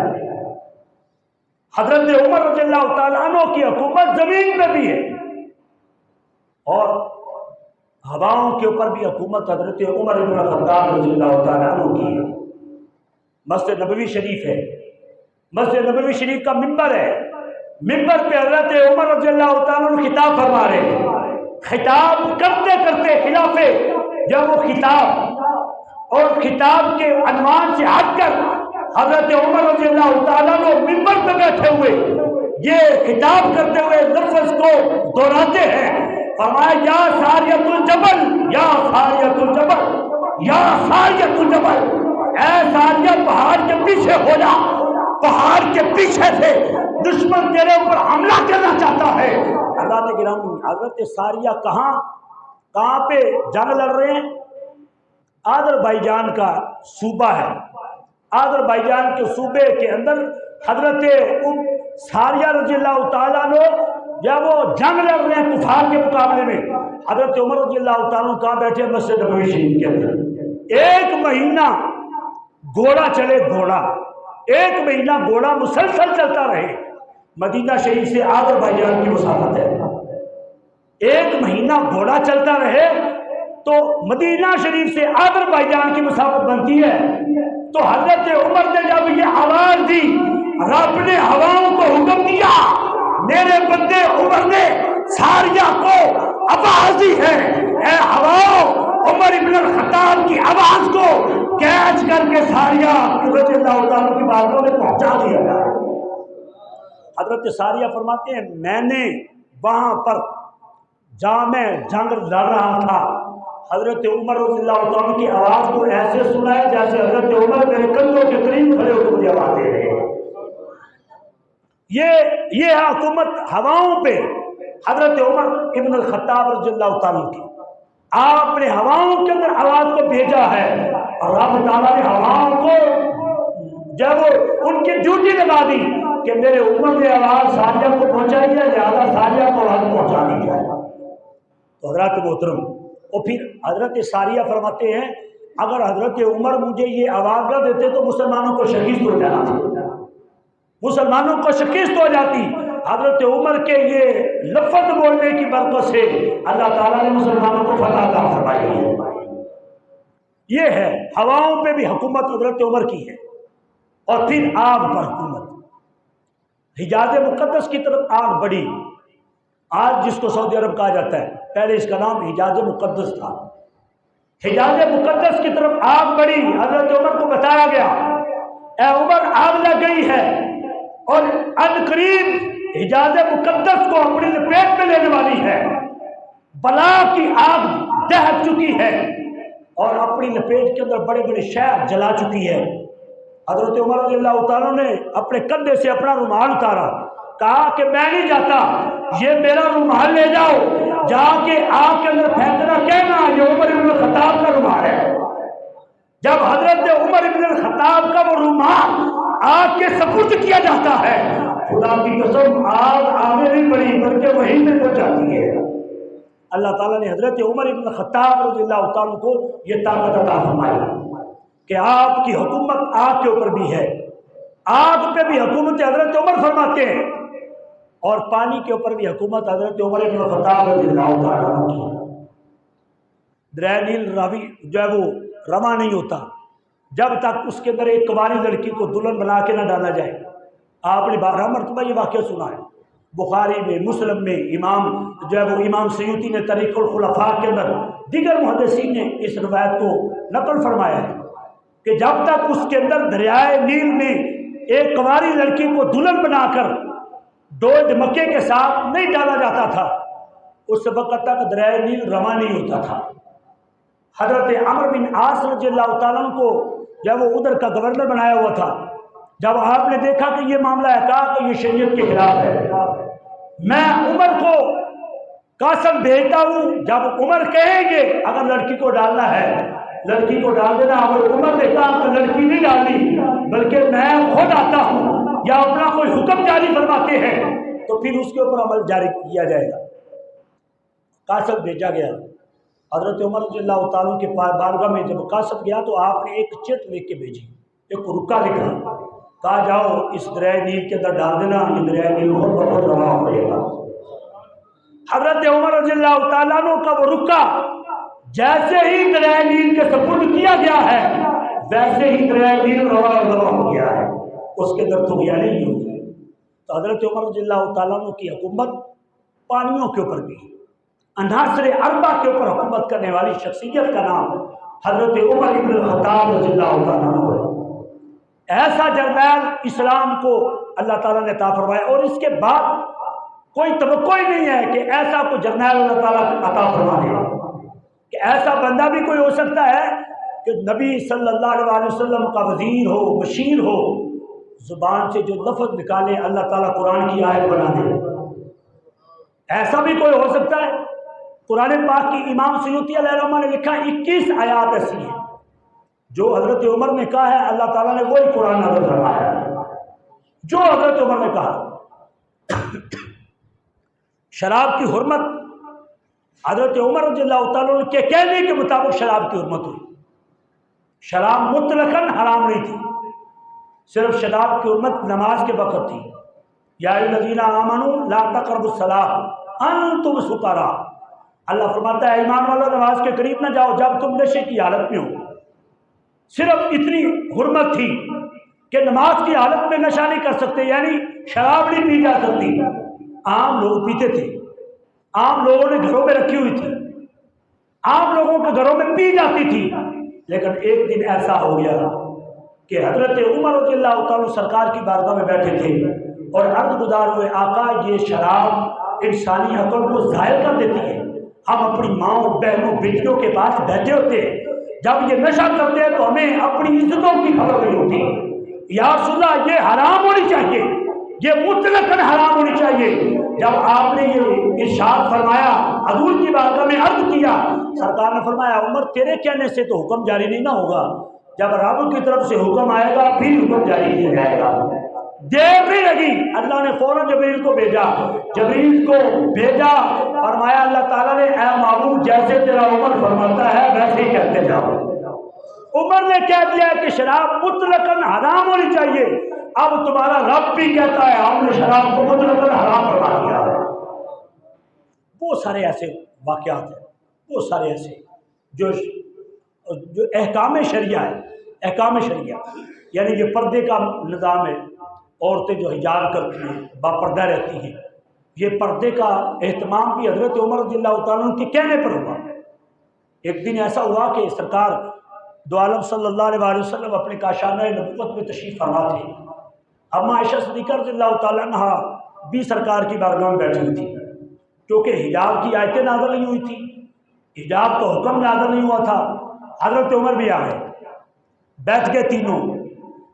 Speaker 1: حضرت عمر رضی اللہ تعالیٰ عنہ کی حکومت زمین پہ بھی ہے اور ہواؤں کے اوپر بھی حکومت حضرت عمر بن خطاب رضی اللہ تعالیٰ عنہ کی ہے۔ مسجد نبوی شریف ہے، مسجد نبوی شریف کا ممبر ہے، ممبر پہ حضرت عمر رضی اللہ تعالیٰ عنہ خطاب فرما رہے ہیں۔ خطاب کرتے کرتے خلافے جب وہ خطاب اور خطاب کے عنوان سے ہٹ کر حضرت عمر رضی اللہ تعالیٰ عنہ ممبر پہ بیٹھے ہوئے یہ خطاب کرتے ہوئے لفظ کو دہراتے ہیں، فرمایا یا ساریۃ الجبل، یا ساریۃ الجبل، یا ساریۃ الجبل، اے ساریہ پہاڑ کے پیچھے ہو جا، پہاڑ کے پیچھے سے دشمن تیرے اوپر حملہ کرنا چاہتا ہے۔ اللہ کے گرامی حضرت ساریہ کہاں پہ جنگ لڑ رہے ہیں؟ آذربائیجان کا صوبہ ہے، آذربائیجان کے صوبے کے اندر حضرت ساریہ رضی اللہ تعالیٰ عنہ جب وہ جنگ لڑ رہے ہیں کفار کے مقابلے میں، حضرت عمر رضی اللہ تعالیٰ عنہ کہاں بیٹھے؟ مسجد نبوی شریف کے اندر۔ 1 مہینہ گھوڑا چلے، گھوڑا 1 مہینہ گھوڑا مسلسل چلتا رہے۔ مدینہ شریف سے آذربائیجان کی مسافت ہے، 1 مہینہ گھوڑا چلتا رہے تو مدینہ شریف سے آذربائیجان کی مسافت بنتی ہے۔ تو حضرت عمر نے جب یہ آواز دی، رب نے ہواؤں کو حکم دیا، میرے بندے عمر نے ساریہ کو آواز دی ہے، اے ہواؤں عمر ابن الخطاب کی آواز کو کیچ کر کے ساریہ رضی اللہ تعالیٰ کی باتوں میں پہنچا دیا۔ حضرت ساریہ فرماتے ہیں میں نے وہاں پر جہاں میں جنگ لڑ رہا تھا حضرت عمر رضی اللہ تعالیٰ کی آواز کو ایسے سنا ہے جیسے حضرت عمر میرے کندھوں کے قریب کھڑے ہو کے مجھے آواز دے رہے ہیں۔ یہ حکومت ہواؤں پہ حضرت عمر ابن الخطاب رضی اللہ تعالیٰ کی، آپ نے ہواؤں کے اندر آواز کو بھیجا ہے اور رب تعالیٰ نے ہواؤں کو جب ان کی ڈیوٹی لگا دی کہ میرے عمر نے آواز ساریہ کو پہنچائی ہے، لہٰذا ساریہ کو آواز پہنچا دی جائے۔ تو حضرت محترم اور پھر حضرت ساریہ فرماتے ہیں اگر حضرت عمر مجھے یہ آواز نہ دیتے تو مسلمانوں کو شکست ہو جانا تھا، مسلمانوں کو شکست ہو جاتی، حضرت عمر کے یہ لفظ بولنے کی برکت سے اللہ تعالیٰ نے مسلمانوں کو فتح عطا فرمائی ہے۔ یہ ہے ہواؤں پہ بھی حکومت حضرت عمر کی ہے، اور پھر آگ پر حکومت۔ حجاز مقدس کی طرف آگ بڑھی، آج جس کو سعودی عرب کہا جاتا ہے، پہلے اس کا نام حجاز مقدس تھا۔ حجاز مقدس کی طرف آگ بڑھی، حضرت عمر کو بتایا گیا اے عمر آگ لگ گئی ہے، اور ان قریب حجاز مقدس کو اپنی لپیٹ میں لینے والی ہے، بلا کی آگ دہک چکی ہے اور اپنی لپیٹ کے اندر بڑے بڑے شہر جلا چکی ہے۔ حضرت عمر رضی اللہ تعالیٰ نے اپنے کندھے سے اپنا رومال اتارا، کہا کہ میں نہیں جاتا، یہ میرا رومال لے جاؤ، جا کے آگ کے اندر پھینکنا، کہنا یہ عمر ابن الخطاب کا رومال ہے۔ جب حضرت عمر ابن الخطاب کا وہ رومال آگ کے سپرد کیا جاتا ہے، خدا کی قسم آگ آگے نہیں بڑھی بلکہ وہیں سے پہنچ جاتی ہے۔ اللہ تعالیٰ نے حضرت عمر ابن الخطاب رضی اللہ تعالیٰ کو یہ طاقت عطا فرمائی کہ آپ کی حکومت آگ کے اوپر بھی ہے، آگ پہ بھی حکومت حضرت عمر فرماتے ہیں، اور پانی کے اوپر بھی حکومت حضرت عمر ابن الخطاب رضی اللہ تعالیٰ کی۔ دریائے نیل راوی جو ہے وہ رواں نہیں ہوتا جب تک اس کے اندر ایک کنواری لڑکی کو دلہن بنا کے نہ ڈالا جائے۔ آپ نے 12 مرتبہ یہ واقعہ سنا ہے، بخاری میں، مسلم میں، امام جو ہے وہ امام سیوطی نے طریق الخلفاء کے اندر، دیگر محدثین نے اس روایت کو نقل فرمایا ہے کہ جب تک اس کے اندر دریائے نیل میں ایک کنواری لڑکی کو دلہن بنا کر ڈول ڈمکے کے ساتھ نہیں ڈالا جاتا تھا، اس وقت تک دریائے نیل رواں نہیں ہوتا تھا۔ حضرت عمرو بن عاص رضی اللہ تعالیٰ عنہ کو جب وہ ادھر کا گورنر بنایا ہوا تھا، جب آپ نے دیکھا کہ یہ معاملہ ہے، کہا کہ یہ شریعت کے خلاف ہے، میں عمر کو قاسم بھیجتا ہوں، جب عمر کہیں گے اگر لڑکی کو ڈالنا ہے لڑکی کو ڈال دینا۔ اگر عمر نے کہا کہ لڑکی نہیں ڈالنی بلکہ میں خود آتا ہوں، یا اپنا کوئی حکم جاری فرماتے ہیں، تو پھر اس کے اوپر عمل جاری کیا جائے گا۔ قاسم بھیجا گیا، حضرت عمر رضی اللہ تعالیٰ کے بارگاہ میں جب قاسم گیا تو آپ نے ایک چٹ لکھ کے بھیجی، ایک رکا لکھا، کہا جاؤ اس دریائے نیل کے اندر ڈال دینا، یہ دریائے نیل بہت رواں ہو جائے گا۔ حضرت عمر رضی اللہ تعالیٰ عنہ کا وہ رکا جیسے ہی دریائے نیل کے سپرد کیا گیا ہے، ویسے ہی دریائے نیل رواں ہو گیا ہے، اس کے اندر طغیانی نہیں ہوگی۔ تو حضرت عمر رضی اللہ تعالیٰ عنہ کی حکومت پانیوں کے اوپر بھی، عناصر اربع کے اوپر حکومت کرنے والی شخصیت کا نام حضرت عمر ابن الخطاب رضی اللہ تعالیٰ عنہ ہے۔ ایسا جرنیل اسلام کو اللہ تعالیٰ نے عطا فرمایا، اور اس کے بعد کوئی توقع ہی نہیں ہے کہ ایسا کوئی جرنیل اللہ تعالیٰ عطا فرما دے گا، کہ ایسا بندہ بھی کوئی ہو سکتا ہے کہ نبی صلی اللہ علیہ وسلم کا وزیر ہو، مشیر ہو، زبان سے جو لفظ نکالے اللہ تعالیٰ قرآن کی آیت بنا دے، ایسا بھی کوئی ہو سکتا ہے۔ قرآن پاک کی امام سیوطی علیہ الرحمہ نے لکھا 21 آیات ایسی ہیں جو حضرت عمر نے کہا ہے، اللہ تعالیٰ نے وہی قرآن نازل فرمایا ہے جو حضرت عمر نے کہا۔ شراب کی حرمت حضرت عمر رضی اللہ تعالیٰ عنہ کے کہنے کے مطابق شراب کی حرمت ہوئی۔ شراب مطلقاً حرام نہیں تھی، صرف شراب کی حرمت نماز کے وقت تھی۔ یا الذین آمنوا لا تقربوا الصلاۃ انتم سکارا، اللہ فرماتا ہے ایمان والو نماز کے قریب نہ جاؤ جب تم نشے کی حالت میں ہو۔ صرف اتنی حرمت تھی کہ نماز کی حالت میں نشہ نہیں کر سکتے، یعنی شراب نہیں پی جا سکتی۔ عام لوگ پیتے تھے، عام لوگوں نے گھروں میں رکھی ہوئی تھی، عام لوگوں کے گھروں میں پی جاتی تھی، لیکن ایک دن ایسا ہو گیا کہ حضرت عمر رضی اللہ تعالیٰ سرکار کی بارگاہ میں بیٹھے تھے اور عرض گزار ہوئے، آقا یہ شراب انسانی عقل کو ظاہر کر دیتی ہے، ہم اپنی ماؤں بہنوں بیٹیوں کے پاس بیٹھے ہوتے ہیں، جب یہ نشہ کرتے ہیں تو ہمیں اپنی عزتوں کی خبر نہیں ہوتی، یا رسول اللہ یہ حرام ہونی چاہیے، یہ مطلقاً حرام ہونی چاہیے۔ جب آپ نے یہ ارشاد فرمایا، حضور کی بارگاہ میں عرض کیا، سرکار نے فرمایا عمر تیرے کہنے سے تو حکم جاری نہیں نہ ہوگا، جب رب کی طرف سے حکم آئے گا پھر حکم جاری کیا جائے گا۔ دیر نہیں لگی، اللہ نے فوراً جبریل کو بھیجا، فرمایا اللہ تعالیٰ نے اے معمول جیسے تیرا عمر فرماتا ہے ویسے ہی کہتے جاؤ۔ عمر نے کہہ دیا کہ شراب مطلقاً حرام ہونی چاہیے، اب تمہارا رب بھی کہتا ہے ہم نے شراب کو مطلق حرام فرما دیا ہے۔ بہت سارے ایسے واقعات ہیں، بہت سارے ایسے جو احکام شریعہ ہے، احکام شریعہ یعنی یہ پردے کا نظام ہے، عورتیں جو حجاب کرتی ہیں، باپردہ رہتی ہیں، یہ پردے کا اہتمام بھی حضرت عمر رضی اللہ تعالیٰ عنہ کے کہنے پر ہوا۔ ایک دن ایسا ہوا کہ سرکار دو عالم صلی اللہ علیہ وسلم اپنے کاشانہ نبوت میں تشریف فرما تھے۔ اما عائشہ صدیقہ رضی اللہ تعالیٰ عنہ بھی سرکار کی بارگاہ میں بیٹھی ہوئی تھی، کیونکہ حجاب کی آیتیں نازل نہیں ہوئی تھی، حجاب کا حکم نازل نہیں ہوا تھا۔ حضرت عمر بھی آ گئے، بیٹھ گئے تینوں۔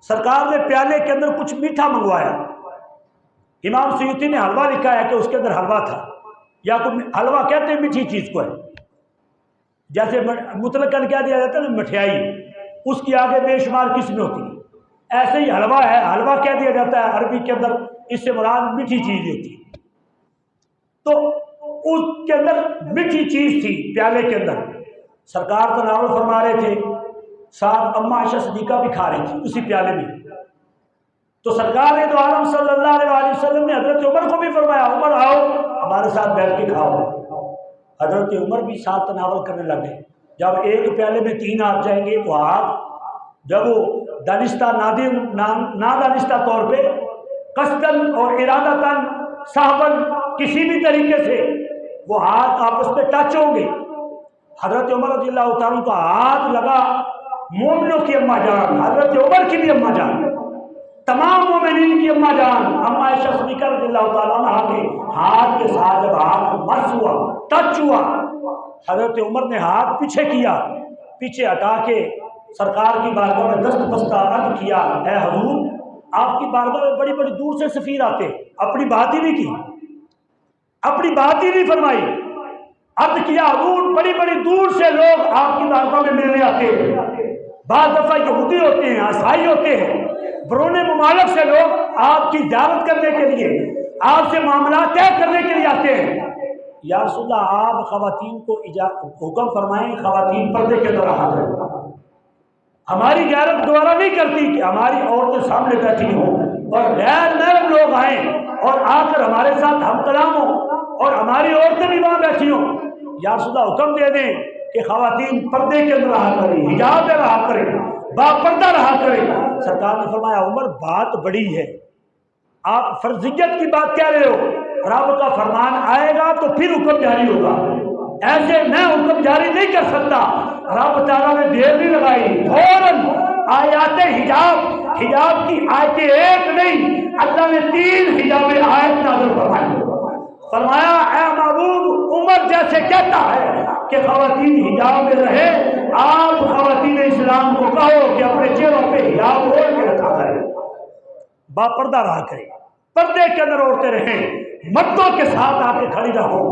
Speaker 1: سرکار نے پیالے کے اندر کچھ میٹھا منگوایا۔ امام سیوطی نے حلوہ لکھا ہے کہ اس کے اندر حلوہ تھا، یا کوئی حلوہ کہتے ہیں میٹھی چیز کو ہے، جیسے مطلقاً کیا دیا جاتا ہے نا مٹھائی، اس کی آگے بے شمار قسمیں ہوتی ہیں، ایسے ہی حلوہ ہے، حلوہ کہہ دیا جاتا ہے عربی کے اندر، اس سے مراد میٹھی چیز ہوتی ہے۔ تو اس کے اندر میٹھی چیز تھی پیالے کے اندر، سرکار تناول فرما رہے تھے، ساتھ اما عائشہ صدیقہ بھی کھا رہی تھی اسی پیالے میں۔ تو سرکار نے دو عالم صلی اللہ علیہ وسلم نے حضرت عمر کو بھی فرمایا عمر آؤ ہمارے ساتھ بیٹھ کے کھاؤ۔ حضرت عمر بھی ساتھ تناول کرنے لگے۔ جب ایک پیالے میں تین ہاتھ جائیں گے تو ہاتھ جب وہ دانستہ نادانستہ طور پہ قصداً اور ارادتاً صاحباً کسی بھی طریقے سے وہ ہاتھ آپس میں ٹچ ہوں گے، حضرت عمر رضی اللہ تعالیٰ کا ہاتھ لگا مومنوں کی اماں جان، حضرت عمر کی بھی اماں جان، تمام مومنین کی اماں جان اما عائشہ صدیقہ رضی اللہ تعالیٰ عنہ کے ہاتھ کے ساتھ جب ہاتھ مس ہوا، ٹچ ہوا، حضرت عمر نے ہاتھ پیچھے کیا، پیچھے ہٹا کے سرکار کی بارگاہ میں دست بستہ عرض کیا، اے حضور آپ کی بارگاہ میں بڑی بڑی دور سے سفیر آتے، اپنی بات ہی نہیں کی، اپنی بات ہی نہیں فرمائی، عرض کیا حضور بڑی بڑی دور سے لوگ آپ کی بارگاہ میں ملنے آتے ہیں، بعض دفعہ یہودی ہوتے ہیں، عیسائی ہوتے ہیں، برون ممالک سے لوگ آپ کی زیارت کرنے کے لیے، آپ سے معاملات طے کرنے کے لیے آتے ہیں، یا رسول اللہ آپ خواتین کو حکم فرمائیں خواتین پردے کے اندر رہا کریں، ہماری غیرت دوبارہ نہیں کرتی کہ ہماری عورتیں سامنے بیٹھی ہوں اور غیر نرم لوگ آئیں اور آ کر ہمارے ساتھ ہم کلام ہوں اور ہماری عورتیں بھی وہاں بیٹھی ہوں، یا رسول اللہ حکم دے دیں کہ خواتین پردے کے اندر رہا کریں، حجاب میں رہا کریں، باپردہ رہا کریں۔ سرکار نے فرمایا عمر بات بڑی ہے، آپ فرضیت کی بات کہہ رہے ہو، رب کا فرمان آئے گا تو پھر حکم جاری ہوگا، ایسے میں حکم جاری نہیں کر سکتا۔ رب تعالیٰ نے دیر نہیں لگائی، فوراً آیات حجاب کی آیتیں ایک نہیں، اللہ نے 3 حجاب آیت نازل فرمائی، فرمایا اے معبود عمر جیسے کہتا ہے کہ خواتین حجاب میں رہے، آپ خواتین اسلام کو کہو کہ اپنے چہروں پہ حجاب اوڑھ کے رکھا کریں، باپردہ رہا کریں، پردے کے اندر اوڑھتے رہیں، مردوں کے ساتھ آ کے کھڑی رہو،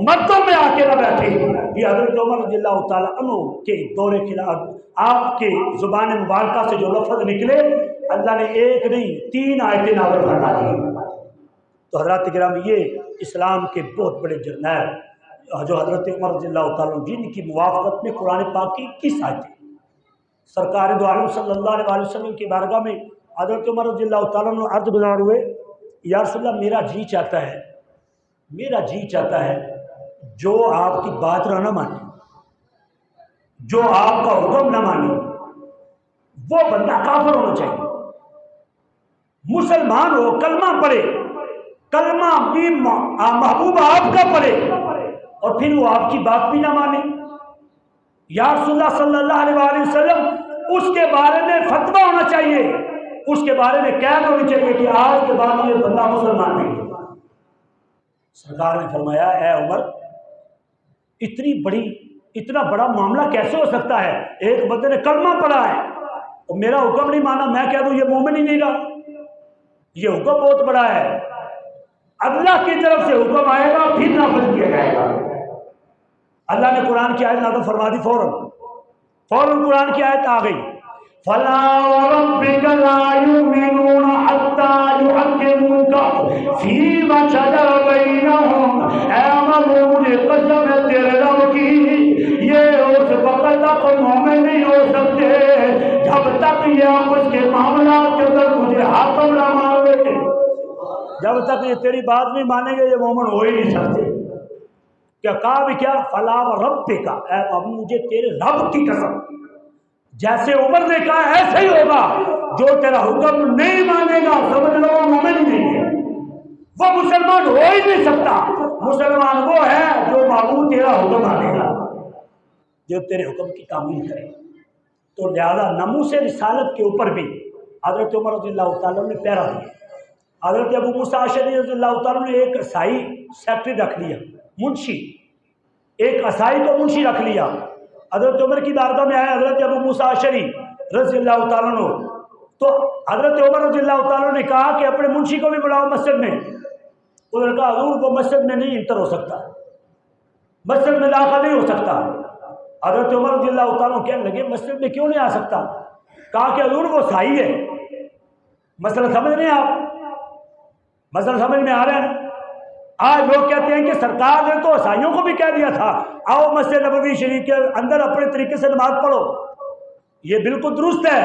Speaker 1: مردوں میں آ کے نہ بیٹھے۔ یہ حضرت عمر رضی اللہ تعالیٰ عنہ کے دور خلاف آپ کے زبان مبارکہ سے جو لفظ نکلے، اللہ نے ایک نہیں 3 آیتیں نازل فرما دی۔ تو حضرات کرام یہ اسلام کے بہت بڑے جرنیل جو حضرت عمر رضی اللہ تعالیٰ عنہ جن کی موافقت میں قرآن پاک کی 21 آیتیں، سرکار دو عالم صلی اللہ علیہ وسلم کی بارگاہ میں حضرت عمر رضی اللہ تعالیٰ عنہ عرض گزار ہوئے، یا رسول اللہ میرا جی چاہتا ہے جو آپ کی بات نہ مانے، جو آپ کا حکم نہ مانے وہ بندہ کافر ہونا چاہیے، مسلمان ہو کلمہ پڑھے، کلمہ بھی محبوب آپ کا پڑھے اور پھر وہ آپ کی بات بھی نہ مانے، یا رسول اللہ صلی اللہ علیہ وسلم اس کے بارے میں فتویٰ ہونا چاہیے، اس کے بارے میں قید ہونی چاہیے کہ آج کے بعد یہ بندہ مسلمان نہیں ہے۔ سرکار نے فرمایا اے عمر اتنا بڑا معاملہ کیسے ہو سکتا ہے؟ ایک بندے نے کلمہ پڑھا ہے اور میرا حکم نہیں مانا، میں کہہ دوں یہ مومن ہی نہیں رہا، یہ حکم بہت بڑا ہے، اللہ کی طرف سے حکم آئے گا پھر نافذ کیا جائے گا۔ اللہ نے قرآن کی آیت نازل فرما دی، فوراً قرآن کی آیت آ گئی، فَلَا وَرَبِّكَ لَا يُؤْمِنُونَ حَتَّى يُحَكِّمُوكَ فِيمَا شَجَرَ بَيْنَهُمْ، اے عمر مجھے قسم ہے تیرے رب کی، یہ اس وقت تک مومن نہیں ہو سکتے جب تک یہ آپس کے معاملات کے اندر تجھے حاکم نہ مان لے. جب تک یہ تیری بات نہیں مانیں گے یہ مومن ہو ہی نہیں سکتے. کیا کہا بھی کیا فلا رب کا، اے اب مجھے تیرے رب کی قسم، جیسے عمر نے کہا ایسے ہی ہوگا. جو تیرا حکم نہیں مانے گا سمجھ لو وہ مومن نہیں ہے، وہ مسلمان ہو ہی نہیں سکتا. مسلمان وہ ہے جو معبود تیرا حکم مانے گا، جو تیرے حکم کی تعمیل کرے. تو لہذا ناموس رسالت کے اوپر بھی حضرت عمر رضی اللہ تعالیٰ نے پیرا دیا. حضرت ابو موسیٰ اشعری رضی اللہ تعالیٰ نے ایک عیسائی سیکٹری رکھ لیا، منشی، ایک عیسائی کو منشی رکھ لیا. حضرت عمر کی بارگاہ میں آئے حضرت ابو موسیٰ اشعری رضی اللہ تعالیٰ عنہ، تو حضرت عمر رضی اللہ تعالیٰ نے کہا کہ اپنے منشی کو بھی بلاؤ مسجد میں. انہوں نے کہا حضور وہ مسجد میں نہیں انٹر ہو سکتا، مسجد میں داخل نہیں ہو سکتا. حضرت عمر رضی اللہ تعالیٰ کہنے لگے مسجد میں کیوں نہیں آ سکتا؟ کہا کہ حضور وہ صحیح ہے. مسئلہ سمجھ رہے ہیں آپ؟ مسئلہ سمجھ میں آ رہا ہے؟ آج لوگ کہتے ہیں کہ سرکار نے تو عیسائیوں کو بھی کہہ دیا تھا آؤ مسجد نبوی شریف کے اندر اپنے طریقے سے نماز پڑھو. یہ بالکل درست ہے،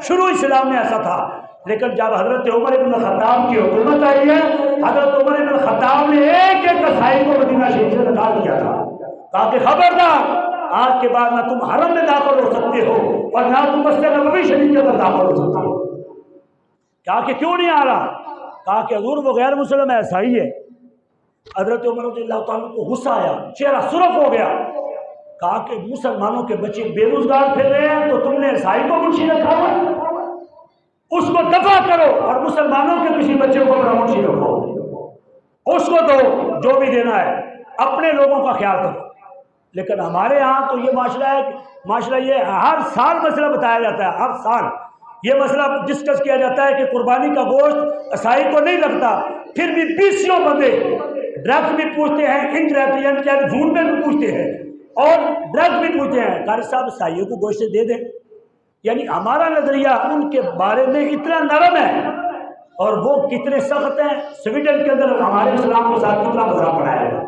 Speaker 1: شروع اسلام میں ایسا تھا. لیکن جب حضرت عمر بن الخطاب کی حکومت آئی ہے، حضرت عمر بن الخطاب نے ایک ایک عیسائی کو مدینہ شریف سے نکال دیا تھا. کہا کہ خبردار آج کے بعد نہ تم حرم میں داخل ہو سکتے ہو اور نہ تم مسجد نبوی شریف کے اندر داخل ہو سکتے ہو. کہا کہ کیوں نہیں آ رہا؟ کہا کہ حضور وہ غیر مسلم ایسا ہی ہے. حضرت عمر رضی اللہ تعالیٰ کو غصہ آیا، چہرہ سرخ ہو گیا. کہا کہ مسلمانوں کے بچے بے روزگار پھر رہے ہیں تو تم نے عیسائی کو منشی رکھا ہوا، اس کو دفع کرو اور مسلمانوں کے کسی بچے کو اپنا منشی رکھو، اس کو دو جو بھی دینا ہے، اپنے لوگوں کا خیال کرو. لیکن ہمارے ہاں تو یہ معاشرہ یہ ہر سال مسئلہ بتایا جاتا ہے، ہر سال یہ مسئلہ ڈسکس کیا جاتا ہے کہ قربانی کا گوشت عیسائی کو نہیں لگتا. پھر بھی 20 بندے ڈرگس بھی پوچھتے ہیں، انڈائریکٹلی یعنی ٹیلی فون میں بھی پوچھتے ہیں اور ڈرگس بھی پوچھتے ہیں قاری صاحب عیسائیوں کو گوشت دے دیں. یعنی ہمارا نظریہ ان کے بارے میں اتنا نرم ہے اور وہ کتنے سخت ہیں. سویڈن کے اندر ہمارے اسلام کے ساتھ کتنا مذاق بنایا ہے.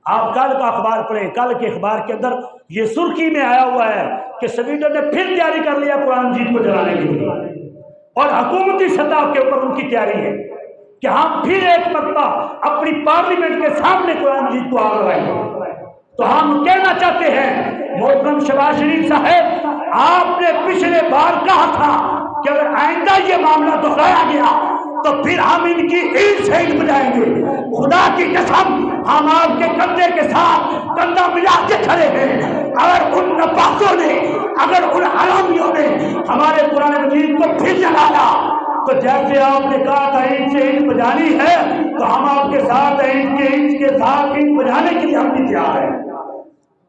Speaker 1: آپ کل کا اخبار پڑھیں، کل کے اخبار کے اندر یہ سرخی میں آیا ہوا ہے کہ سویڈن نے پھر تیاری کر لیا قرآن مجید کو جلانے کے لیے، اور حکومتی سطح کے اوپر ان کی تیاری ہے کہ ہم پھر ایک مرتبہ اپنی پارلیمنٹ کے سامنے قرآن مجید کو آگ لگائیں گے. تو ہم کہنا چاہتے ہیں محترم شہباز شریف صاحب، آپ نے پچھلے بار کہا تھا کہ اگر آئندہ یہ معاملہ دہرایا گیا تو پھر ہم ان کی عید سے عید بجائیں گے. خدا کی قسم ہم آپ کے کندھے کے ساتھ کندھا ملا کے کھڑے ہیں. اگر ان نپاسوں نے، اگر ان حرامیوں نے ہمارے قرآن مجید کو پھر جلایا تو جیسے آپ نے کہا تھا عید سے عید بجانی ہے تو ہم آپ کے ساتھ عید کے ساتھ عید بجانے کے لیے ہم بھی تیار ہیں.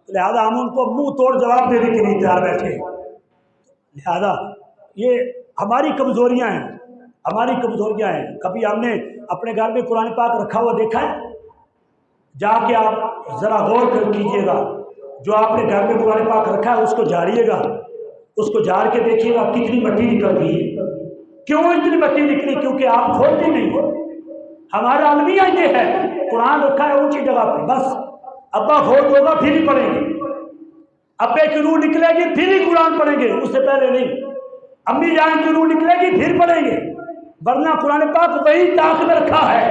Speaker 1: لہذا ہم ان کو منہ توڑ جواب دینے کے لیے تیار بیٹھے. لہذا یہ ہماری کمزوریاں ہیں، ہماری کمزوریاں ہیں. کبھی ہم نے اپنے گھر میں قرآن پاک رکھا ہوا دیکھا ہے؟ جا کے آپ ذرا غور کر کیجیے گا. جو آپ نے گھر میں قرآن پاک رکھا ہے اس کو جھاڑیے گا، اس کو جھاڑ کے دیکھیے گا کتنی مٹی نکل گئی ہے. کیوں اتنی مٹی نکلی؟ کیونکہ آپ کھولتے نہیں ہو. ہمارا المیہ یہ ہے قرآن رکھا ہے اونچی جگہ پہ، بس ابا کھول ہوگا پھر ہی پڑھیں گے، ابے کی روح نکلے گی پھر ہی قرآن پڑھیں گے، اس سے پہلے نہیں. امی جان کی روح نکلے گی پھر پڑھیں گے، ورنہ قرآن پاک وہی طاق میں رکھا ہے.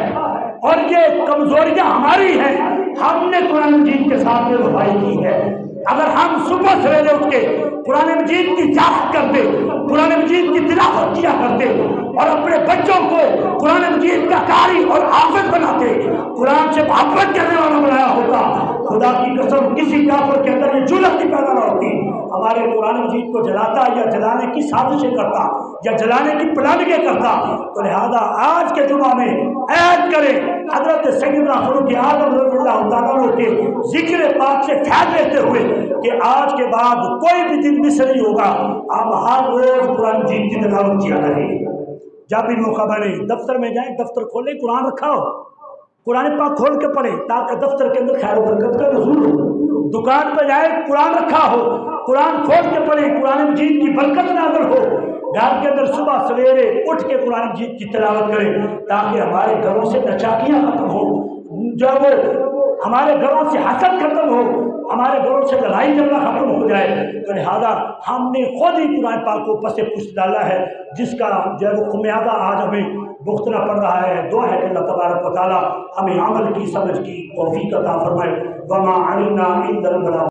Speaker 1: اور یہ کمزوریاں ہماری ہیں، ہم نے قرآن مجید کے ساتھ میں وفائی کی ہے. اگر ہم صبح سویرے اٹھ کے قرآن مجید کی جاپ کرتے، قرآن مجید کی تلاوت کیا کرتے اور اپنے بچوں کو قرآن مجید کا قاری اور حافظ بناتے، قرآن سے محبت کرنے والا بنایا ہوتا، خدا کی قسم کسی کافر کے اندر یہ جرأت نہیں پیدا نہ ہوتی ہمارے قرآن مجید کو جلاتا یا جلانے کی سازشیں کرتا یا جلانے کی پلاننگیں کرتا. تو لہذا آج کے جمعہ میں عید کریں حضرت سیدنا فاروق اعظم رضی اللہ تعالیٰ عنہ کے ذکر پاک سے فیض لیتے ہوئے کہ آج کے بعد کوئی بھی دن مس نہیں ہوگا، آپ ہر روز قرآن مجید کی تلاوت کیا کریں. جب بھی موقع بنے دفتر میں جائیں، دفتر کھولیں، قرآن رکھا ہو، قرآن پاک کھول کے پڑھیں تاکہ دفتر کے اندر خیر و برکت کا نزول ہو. دکان پہ جائیں قرآن رکھا ہو، قرآن کھول کے پڑھیں، قرآن مجید کی برکت نازل ہو. گھر کے اندر صبح سویرے اٹھ کے قرآن مجید کی تلاوت کریں تاکہ ہمارے گھروں سے نچاکیاں ختم ہو. جب ہمارے گھروں سے حسد ختم ہو، ہمارے گھروں سے لڑائی جھگڑا ختم ہو جائے۔ تو لہٰذا ہم نے خود ہی قرآن پاک کو پس پشت ڈالا ہے، جس کا جو ہے وہ خمیازہ آج ہمیں بھگتنا پڑ رہا ہے۔ دعا ہے کہ اللہ تبارک و تعالیٰ ہمیں عمل کی، سمجھ کی توفیق عطا فرمائے۔ وما علینا الا البلاغ۔